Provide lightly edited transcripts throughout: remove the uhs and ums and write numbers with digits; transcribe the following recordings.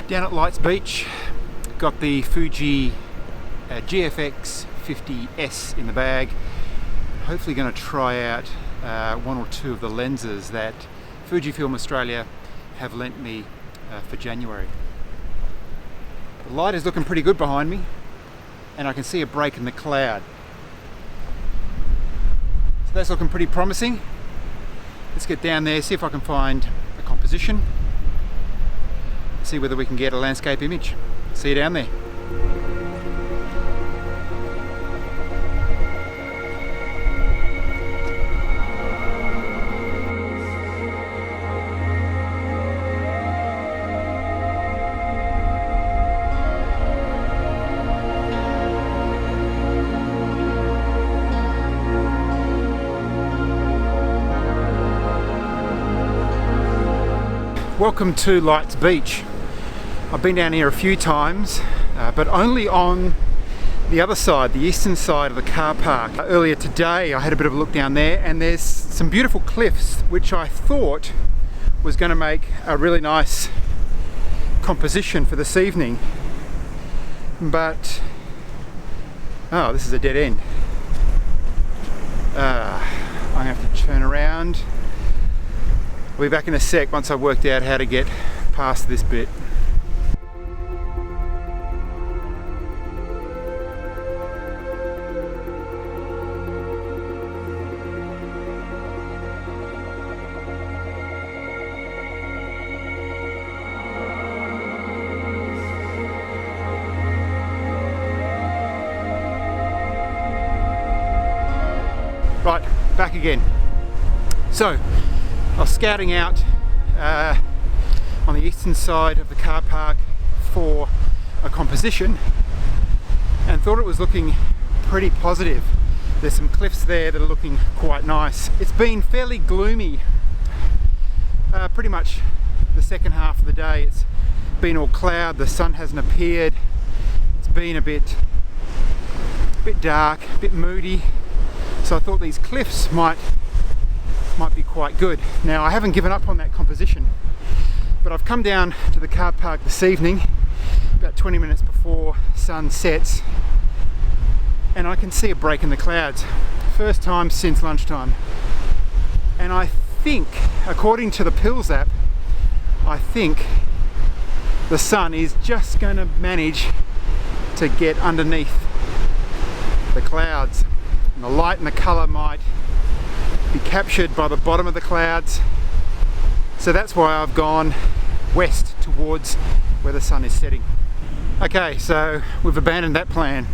Down at Lights Beach, got the Fuji GFX 50S in the bag. Hopefully going to try out one or two of the lenses that Fujifilm Australia have lent me for January. The light is looking pretty good behind me, and I can see a break in the cloud. So that's looking pretty promising. Let's get down there, see if I can find a composition, see whether we can get a landscape image. See you down there. Welcome to Lights Beach. I've been down here a few times, but only on the other side, the eastern side of the car park. Earlier today I had a bit of a look down there, and there's some beautiful cliffs which I thought was going to make a really nice composition for this evening, but oh, this is a dead end. I'm going to have to turn around. I'll be back in a sec once I've worked out how to get past this bit. Right, back again. So, I was scouting out on the eastern side of the car park for a composition and thought it was looking pretty positive. There's some cliffs there that are looking quite nice. It's been fairly gloomy pretty much the second half of the day. It's been all cloud, the sun hasn't appeared. It's been a bit dark, a bit moody. So I thought these cliffs might be quite good. Now, I haven't given up on that composition, but I've come down to the car park this evening about 20 minutes before sun sets, and I can see a break in the clouds. First time since lunchtime. And I think, according to the Pills app, I think the sun is just going to manage to get underneath the clouds, and the light and the colour might be captured by the bottom of the clouds. So that's why I've gone west towards where the sun is setting. Okay, so we've abandoned that plan.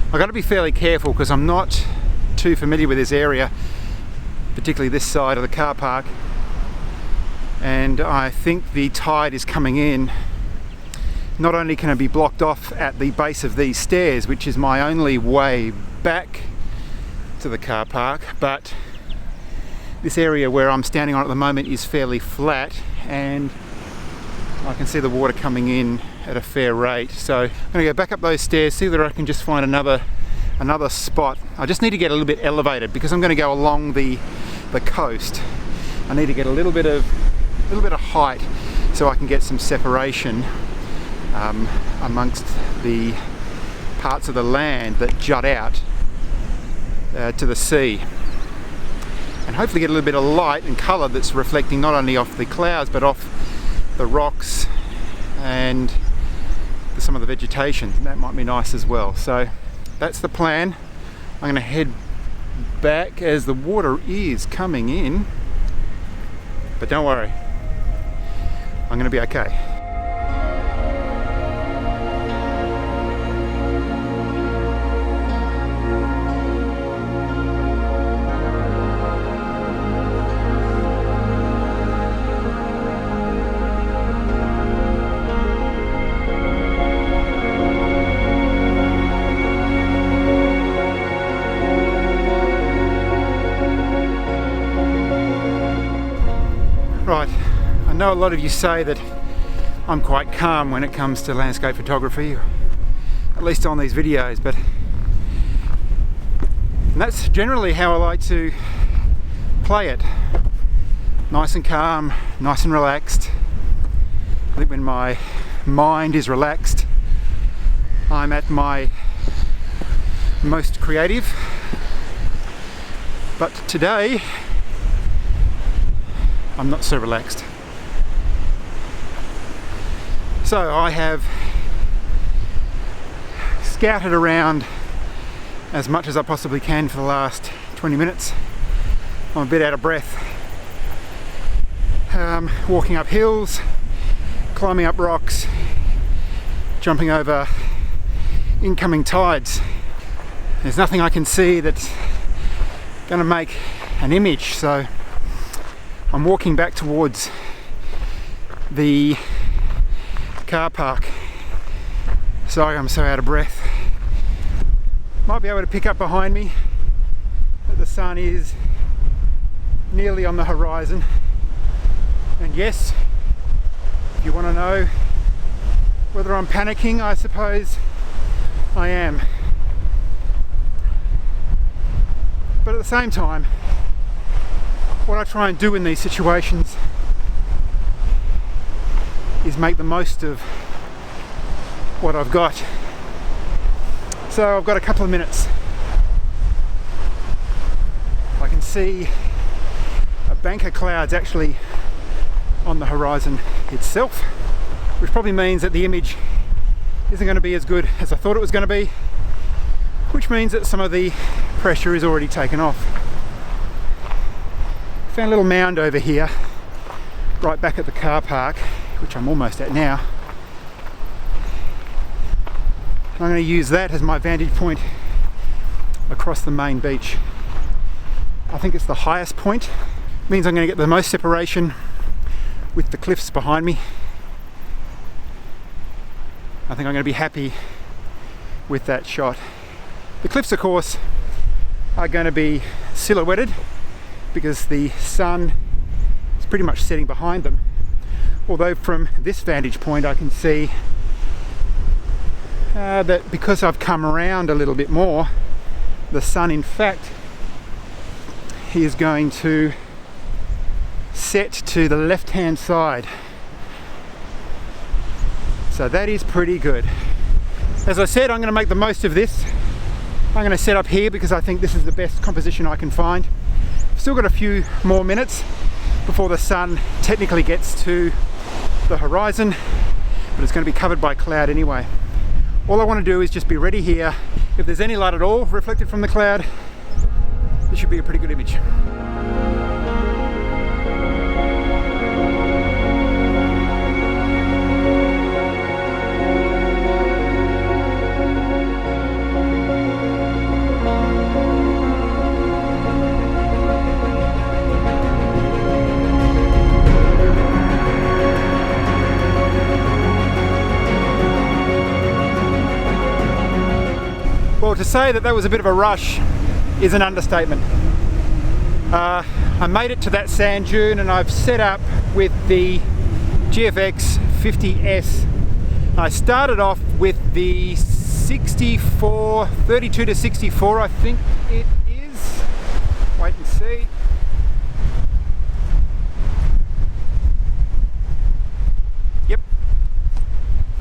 I've got to be fairly careful because I'm not too familiar with this area, particularly this side of the car park, and I think the tide is coming in. Not only can it be blocked off at the base of these stairs, which is my only way back to the car park, but this area where I'm standing on at the moment is fairly flat, and I can see the water coming in at a fair rate. So I'm going to go back up those stairs, see whether I can just find another spot. I just need to get a little bit elevated because I'm going to go along the coast. I need to get a little bit of height so I can get some separation amongst the parts of the land that jut out to the sea, and hopefully get a little bit of light and colour that's reflecting not only off the clouds but off the rocks and some of the vegetation. That might be nice as well. So that's the plan. I'm going to head back as the water is coming in, but don't worry, I'm going to be okay. Right, I know a lot of you say that I'm quite calm when it comes to landscape photography, at least on these videos, but that's generally how I like to play it. Nice and calm, nice and relaxed. I think when my mind is relaxed, I'm at my most creative. But today, I'm not so relaxed. So I have scouted around as much as I possibly can for the last 20 minutes. I'm a bit out of breath. Walking up hills, climbing up rocks, jumping over incoming tides. There's nothing I can see that's going to make an image, so I'm walking back towards the car park. Sorry, I'm so out of breath. Might be able to pick up behind me that the sun is nearly on the horizon. And yes, if you want to know whether I'm panicking, I suppose I am. But at the same time, what I try and do in these situations is make the most of what I've got. So I've got a couple of minutes. I can see a bank of clouds actually on the horizon itself, which probably means that the image isn't going to be as good as I thought it was going to be, which means that some of the pressure is already taken off. Found a little mound over here, right back at the car park, which I'm almost at now. And I'm going to use that as my vantage point across the main beach. I think it's the highest point. It means I'm going to get the most separation with the cliffs behind me. I think I'm going to be happy with that shot. The cliffs, of course, are going to be silhouetted because the sun is pretty much setting behind them. Although from this vantage point I can see that because I've come around a little bit more, the sun in fact is going to set to the left hand side. So that is pretty good. As I said, I'm going to make the most of this. I'm going to set up here because I think this is the best composition I can find. I've still got a few more minutes before the sun technically gets to the horizon, but it's going to be covered by cloud anyway. All I want to do is just be ready here. If there's any light at all reflected from the cloud, this should be a pretty good image. Well, to say that was a bit of a rush is an understatement. I made it to that sand dune and I've set up with the GFX 50S. I started off with the 64, 32 to 64 I think it is. Wait and see. Yep,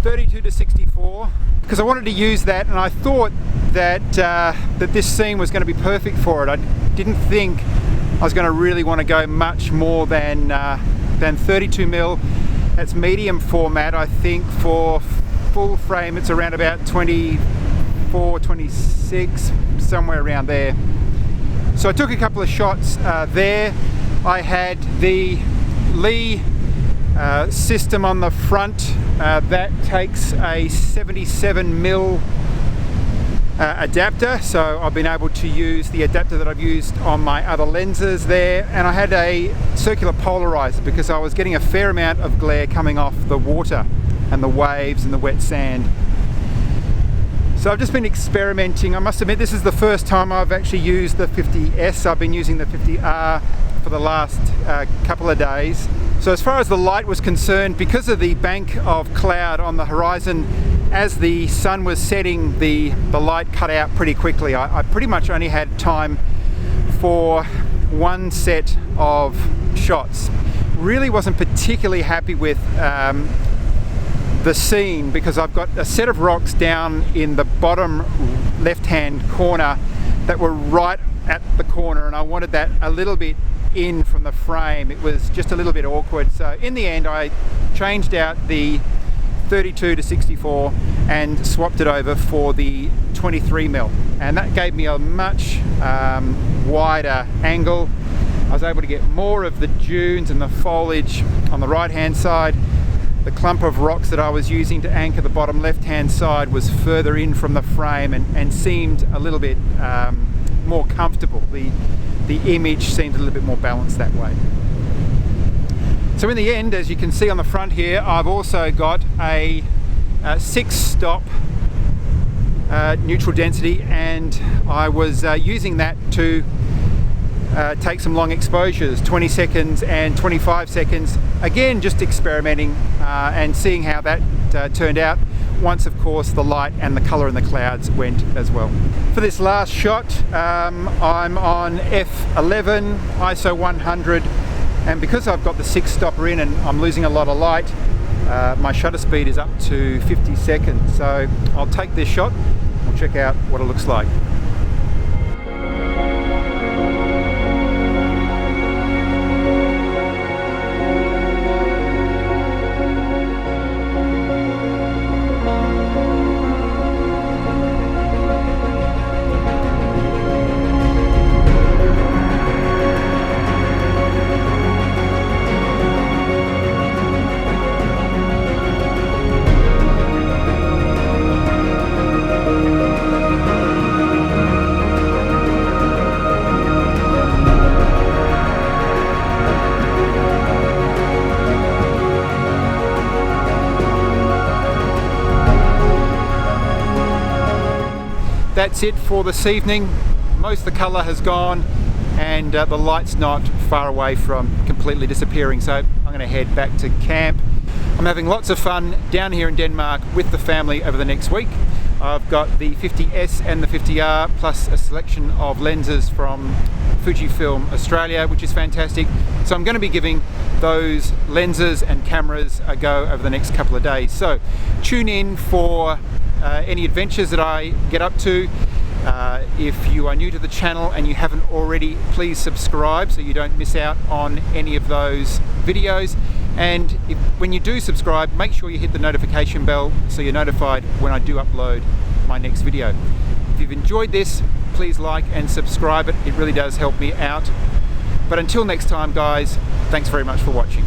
32 to 64, because I wanted to use that and I thought that that this scene was going to be perfect for it. I didn't think I was going to really want to go much more than 32mm. That's medium format. I think for full frame it's around about 24, 26, somewhere around there. So I took a couple of shots there. I had the Lee system on the front that takes a 77mm adapter, so I've been able to use the adapter that I've used on my other lenses there, and I had a circular polarizer because I was getting a fair amount of glare coming off the water and the waves and the wet sand. So I've just been experimenting. I must admit this is the first time I've actually used the 50S. I've been using the 50R for the last couple of days. So as far as the light was concerned, because of the bank of cloud on the horizon, as the sun was setting, the light cut out pretty quickly. I pretty much only had time for one set of shots. Really wasn't particularly happy with the scene, because I've got a set of rocks down in the bottom left-hand corner that were right at the corner, and I wanted that a little bit in from the frame. It was just a little bit awkward, so in the end I changed out the 32 to 64 and swapped it over for the 23mm, and that gave me a much wider angle. I was able to get more of the dunes and the foliage on the right hand side. The clump of rocks that I was using to anchor the bottom left hand side was further in from the frame and seemed a little bit more comfortable. The image seemed a little bit more balanced that way. So in the end, as you can see on the front here, I've also got a 6-stop neutral density, and I was using that to take some long exposures, 20 seconds and 25 seconds, again just experimenting and seeing how that turned out, once of course the light and the colour in the clouds went as well. For this last shot, I'm on f11 ISO 100, and because I've got the 6-stopper in and I'm losing a lot of light, my shutter speed is up to 50 seconds. So I'll take this shot, we'll check out what it looks like. That's it for this evening. Most of the colour has gone and the light's not far away from completely disappearing, so I'm going to head back to camp. I'm having lots of fun down here in Denmark with the family over the next week. I've got the 50S and the 50R plus a selection of lenses from Fujifilm Australia, which is fantastic. So I'm going to be giving those lenses and cameras a go over the next couple of days. So tune in for any adventures that I get up to. If you are new to the channel and you haven't already, please subscribe so you don't miss out on any of those videos. And when you do subscribe, make sure you hit the notification bell so you're notified when I do upload my next video. If you've enjoyed this, please like and subscribe. It really does help me out. But until next time, guys, thanks very much for watching.